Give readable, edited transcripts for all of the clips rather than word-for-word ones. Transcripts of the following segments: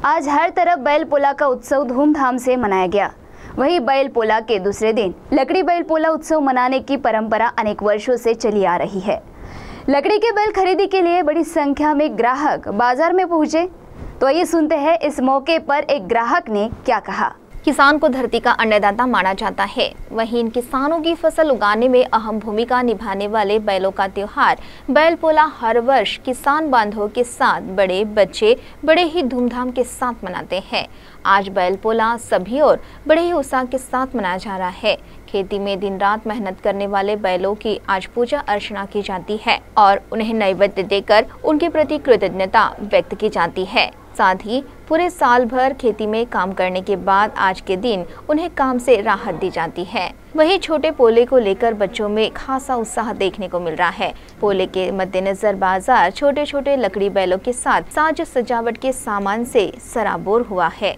आज हर तरफ बैल पोला का उत्सव धूमधाम से मनाया गया। वहीं बैल पोला के दूसरे दिन लकड़ी बैल पोला उत्सव मनाने की परंपरा अनेक वर्षों से चली आ रही है। लकड़ी के बैल खरीदी के लिए बड़ी संख्या में ग्राहक बाजार में पहुंचे। तो आइए सुनते हैं इस मौके पर एक ग्राहक ने क्या कहा। किसान को धरती का अन्नदाता माना जाता है। वहीं इन किसानों की फसल उगाने में अहम भूमिका निभाने वाले बैलों का त्योहार बैल पोला हर वर्ष किसान बांधवों के साथ बड़े बच्चे बड़े ही धूमधाम के साथ मनाते हैं। आज बैल पोला सभी और बड़े ही उत्साह के साथ मनाया जा रहा है। खेती में दिन रात मेहनत करने वाले बैलों की आज पूजा अर्चना की जाती है और उन्हें नैवेद्य देकर उनके प्रति कृतज्ञता व्यक्त की जाती है। साथ ही पूरे साल भर खेती में काम करने के बाद आज के दिन उन्हें काम से राहत दी जाती है। वहीं छोटे पोले को लेकर बच्चों में खासा उत्साह देखने को मिल रहा है। पोले के मद्देनजर बाजार छोटे छोटे लकड़ी बैलों के साथ साज सजावट के सामान से सराबोर हुआ है।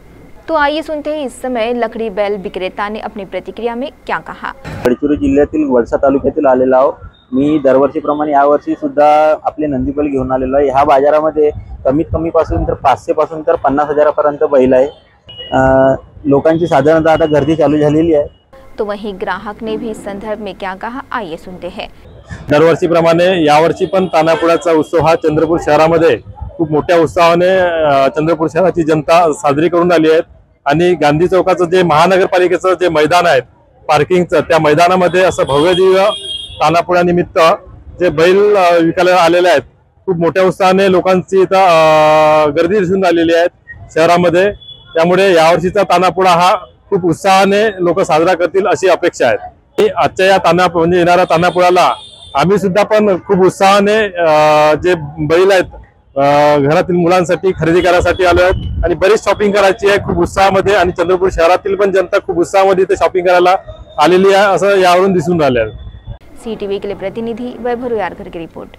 तो आइए सुनते हैं इस समय लकड़ी बैल विक्रेता ने अपनी प्रतिक्रिया में क्या कहा। गडचिरोली जिल्ह्यातील वळसा तालुक्यातील आलेलो आहो। मी दरवर्षीप्रमाणे यावर्षी सुद्धा आपले नंदी बैल घेऊन आलेलो आहे। ह्या बाजारामध्ये कमीत कमी पासून तर 500 पासून तर 50,000 पर्यंत बैल आहे। लोकांची साधारणतः आता गर्दी चालू झालेली आहे। तो वहीं ग्राहक ने भी संदर्भ में क्या कहा, आइए सुनते हैं। दरवर्षीप्रमाणे यावर्षी पण तानापुराचा उत्सव हा चंद्रपूर शहरामध्ये खूप मोठ्या उत्साहाने चंद्रपूर शहराची जनता साजरी करून आली आहे। आणि गांधी चौकाचं जे महानगरपालिकेचं जे मैदान आहे पार्किंगचं, त्या मैदानामध्ये असं भव्य दिव्य तानापुरानिमित्त जे बैल विकायला आलेले आहेत। खूप मोठ्या उत्साहाने लोकांची इथं गर्दी दिसून आलेली आहे शहरामध्ये। त्यामुळे यावर्षीचा तानापुरा हा खूप उत्साहाने लोक साजरा करतील अशी अपेक्षा आहे। आजच्या या म्हणजे येणाऱ्या तानापुराला आम्ही सुद्धा पण खूप उत्साहाने जे बैल आहेत घरातील मुलांसाठी खरेदी करण्यासाठी आलो आहेत आणि बरीच शॉपिंग करायची आहे खूप उत्साहामध्ये। आणि चंद्रपूर शहरातील पण जनता खूप उत्साहामध्ये इथे शॉपिंग करायला आलेली आहे असं यावरून दिसून राहिलं आहे। CTV के लिए प्रतिनिधि वैभव रुयारकर की रिपोर्ट।